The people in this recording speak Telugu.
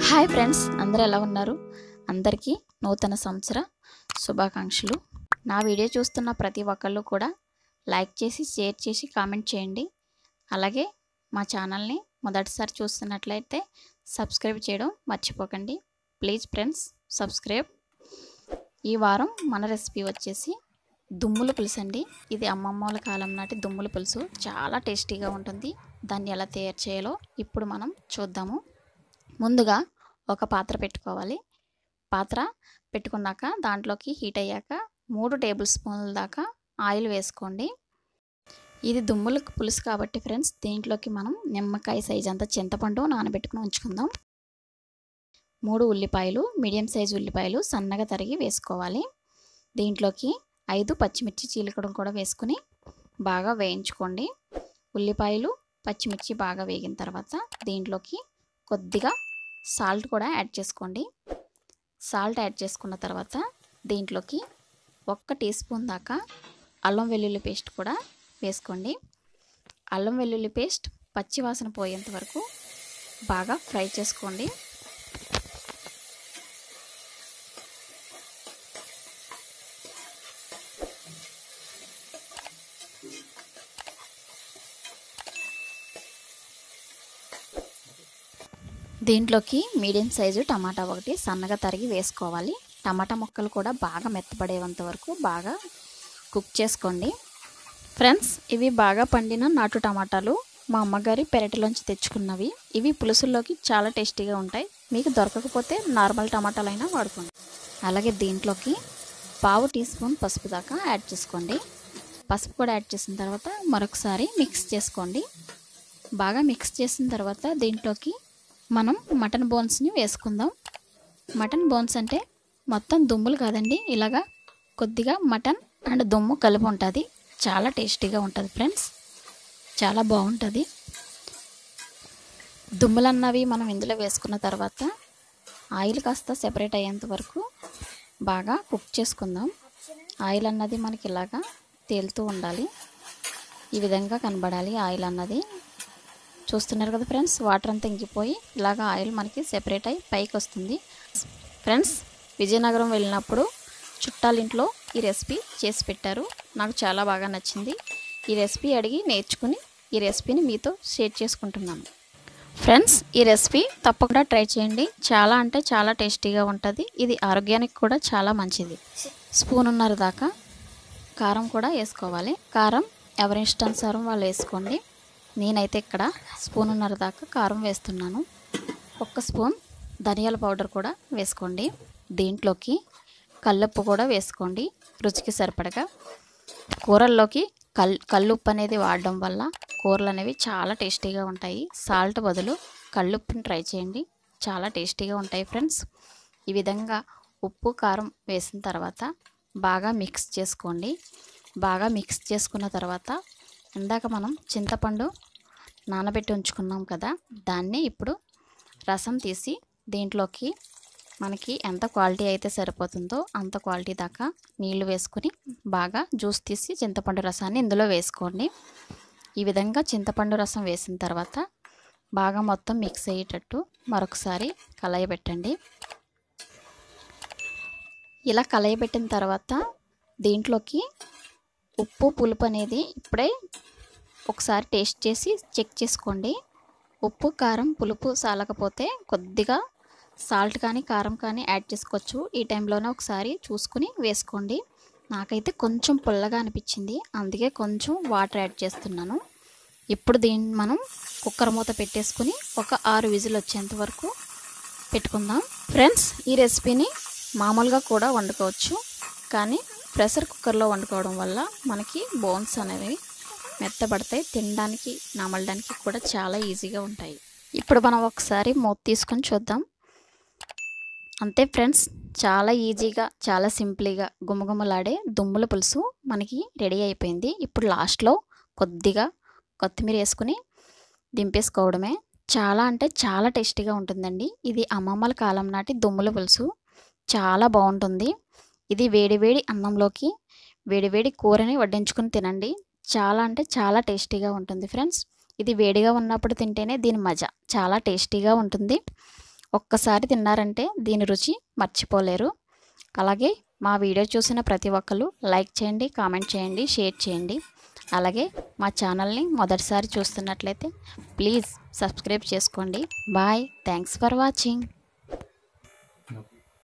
హాయ్ ఫ్రెండ్స్, అందరూ ఎలా ఉన్నారు? అందరికీ నూతన సంవత్సర శుభాకాంక్షలు. నా వీడియో చూస్తున్న ప్రతి ఒక్కళ్ళు కూడా లైక్ చేసి, షేర్ చేసి, కామెంట్ చేయండి. అలాగే మా ఛానల్ని మొదటిసారి చూస్తున్నట్లయితే సబ్స్క్రైబ్ చేయడం మర్చిపోకండి. Please friends, subscribe. ఈ వారం మన రెసిపీ వచ్చేసి దుమ్ముల పులుసు అండి. ఇది అమ్మమ్మల కాలం నాటి దుమ్ముల పులుసు. చాలా టేస్టీగా ఉంటుంది. దాన్ని ఎలా తయారు చేయాలో ఇప్పుడు మనం చూద్దాము. ముందుగా ఒక పాత్ర పెట్టుకోవాలి. పాత్ర పెట్టుకున్నాక దాంట్లోకి హీట్ అయ్యాక 3 టేబుల్ స్పూన్ల దాకా ఆయిల్ వేసుకోండి. ఇది దుమ్ముల పులుసు కాబట్టి ఫ్రెండ్స్, దీంట్లోకి మనం నిమ్మకాయ సైజ్ అంత చింతపండు నానబెట్టుకుని ఉంచుకుందాం. 3 ఉల్లిపాయలు, మీడియం సైజు ఉల్లిపాయలు సన్నగా తరిగి వేసుకోవాలి. దీంట్లోకి 5 పచ్చిమిర్చి చీలికడం కూడా వేసుకుని బాగా వేయించుకోండి. ఉల్లిపాయలు, పచ్చిమిర్చి బాగా వేగిన తర్వాత దీంట్లోకి కొద్దిగా సాల్ట్ కూడా యాడ్ చేసుకోండి. సాల్ట్ యాడ్ చేసుకున్న తర్వాత దీంట్లోకి 1 టీ స్పూన్ దాకా అల్లం వెల్లుల్లి పేస్ట్ కూడా వేసుకోండి. అల్లం వెల్లుల్లి పేస్ట్ పచ్చి వాసన పోయేంత వరకు బాగా ఫ్రై చేసుకోండి. దీంట్లోకి మీడియం సైజు టమాటా ఒకటి సన్నగా తరిగి వేసుకోవాలి. టమాటా ముక్కలు కూడా బాగా మెత్తపడేంత వరకు బాగా కుక్ చేసుకోండి. ఫ్రెండ్స్, ఇవి బాగా పండిన నాటు టమాటాలు మా అమ్మగారి పెరటిలోంచి తెచ్చుకున్నవి. ఇవి పులుసుల్లోకి చాలా టేస్టీగా ఉంటాయి. మీకు దొరకకపోతే నార్మల్ టమాటాలైనా వాడుకోండి. అలాగే దీంట్లోకి 1/2 టీ స్పూన్ పసుపు దాకా యాడ్ చేసుకోండి. పసుపు కూడా యాడ్ చేసిన తర్వాత మరొకసారి మిక్స్ చేసుకోండి. బాగా మిక్స్ చేసిన తర్వాత దీంట్లోకి మనం మటన్ బోన్స్ని వేసుకుందాం. మటన్ బోన్స్ అంటే మొత్తం దుమ్ములు కాదండి, ఇలాగా కొద్దిగా మటన్ అండ్ దుమ్ము కలిపి ఉంటుంది. చాలా టేస్టీగా ఉంటుంది ఫ్రెండ్స్, చాలా బాగుంటుంది. దుమ్ములు అన్నవి మనం ఇందులో వేసుకున్న తర్వాత ఆయిల్ కాస్త సెపరేట్ అయ్యేంత వరకు బాగా కుక్ చేసుకుందాం. ఆయిల్ అన్నది మనకి ఇలాగా తేలుతూ ఉండాలి. ఈ విధంగా కనబడాలి ఆయిల్ అన్నది. చూస్తున్నారు కదా ఫ్రెండ్స్, వాటర్ అంతా ఇంకిపోయి ఇలాగ ఆయిల్ మనకి సెపరేట్ అయ్యి పైకి వస్తుంది. ఫ్రెండ్స్, విజయనగరం వెళ్ళినప్పుడు చుట్టాలింట్లో ఈ రెసిపీ చేసి పెట్టారు. నాకు చాలా బాగా నచ్చింది. ఈ రెసిపీ అడిగి నేర్చుకుని ఈ రెసిపీని మీతో షేర్ చేసుకుంటున్నాను. ఫ్రెండ్స్, ఈ రెసిపీ తప్పకుండా ట్రై చేయండి. చాలా అంటే చాలా టేస్టీగా ఉంటుంది. ఇది ఆరోగ్యానికి కూడా చాలా మంచిది. స్పూనున్నర దాకా కారం కూడా వేసుకోవాలి. కారం ఎవరి ఇష్టానుసారం వాళ్ళు వేసుకోండి. నేనైతే ఇక్కడ స్పూనున్నర దాకా కారం వేస్తున్నాను. 1 స్పూన్ ధనియాల పౌడర్ కూడా వేసుకోండి. దీంట్లోకి కల్లుప్పు కూడా వేసుకోండి రుచికి సరిపడగా. కూరల్లోకి కల్లుప్పు అనేది వాడడం వల్ల కూరలు అనేవి చాలా టేస్టీగా ఉంటాయి. సాల్ట్ బదులు కల్లుప్పుని ట్రై చేయండి, చాలా టేస్టీగా ఉంటాయి ఫ్రెండ్స్. ఈ విధంగా ఉప్పు కారం వేసిన తర్వాత బాగా మిక్స్ చేసుకోండి. బాగా మిక్స్ చేసుకున్న తర్వాత ఇందాక మనం చింతపండు నానబెట్టి ఉంచుకున్నాం కదా, దాన్ని ఇప్పుడు రసం తీసి దీంట్లోకి మనకి ఎంత క్వాలిటీ అయితే సరిపోతుందో అంత క్వాలిటీ దాకా నీళ్లు వేసుకుని బాగా జ్యూస్ తీసి చింతపండు రసాన్ని ఇందులో వేసుకోండి. ఈ విధంగా చింతపండు రసం వేసిన తర్వాత బాగా మొత్తం మిక్స్ అయ్యేటట్టు మరొకసారి కలయబెట్టండి. ఇలా కలయబెట్టిన తర్వాత దీంట్లోకి ఉప్పు పులుపు అనేది ఇప్పుడే ఒకసారి టేస్ట్ చేసి చెక్ చేసుకోండి. ఉప్పు కారం పులుపు సాలకపోతే కొద్దిగా సాల్ట్ కానీ కారం కానీ యాడ్ చేసుకోవచ్చు. ఈ టైంలోనే ఒకసారి చూసుకుని వేసుకోండి. నాకైతే కొంచెం పుల్లగా అనిపించింది, అందుకే కొంచెం వాటర్ యాడ్ చేస్తున్నాను. ఇప్పుడు దీన్ని మనం కుక్కర్ మూత పెట్టేసుకుని ఒక 6 విజిల్ వచ్చేంత వరకు పెట్టుకుందాం. ఫ్రెండ్స్, ఈ రెసిపీని మామూలుగా కూడా వండుకోవచ్చు, కానీ ప్రెషర్ కుక్కర్లో వండుకోవడం వల్ల మనకి బోన్స్ అనేవి మెత్తబడతాయి. తినడానికి నమలడానికి కూడా చాలా ఈజీగా ఉంటాయి. ఇప్పుడు మనం ఒకసారి మూత తీసుకొని చూద్దాం. అంతే ఫ్రెండ్స్, చాలా ఈజీగా చాలా సింపుల్గా గుమగుమలాడే దుమ్ముల పులుసు మనకి రెడీ అయిపోయింది. ఇప్పుడు లాస్ట్లో కొద్దిగా కొత్తిమీర వేసుకుని దింపేసుకోవడమే. చాలా అంటే చాలా టేస్టీగా ఉంటుందండి. ఇది అమ్మమ్మల కాలం నాటి దుమ్ముల పులుసు, చాలా బాగుంటుంది. ఇది వేడివేడి అన్నంలోకి వేడివేడి కూరని వడ్డించుకుని తినండి. చాలా అంటే చాలా టేస్టీగా ఉంటుంది ఫ్రెండ్స్. ఇది వేడిగా ఉన్నప్పుడు తింటేనే దీని మజా చాలా టేస్టీగా ఉంటుంది. ఒక్కసారి తిన్నారంటే దీని రుచి మర్చిపోలేరు. అలాగే మా వీడియో చూసిన ప్రతి ఒక్కరు లైక్ చేయండి, కామెంట్ చేయండి, షేర్ చేయండి. అలాగే మా ఛానల్ని మొదటిసారి చూస్తున్నట్లయితే ప్లీజ్ సబ్స్క్రైబ్ చేసుకోండి. Bye, thanks for watching.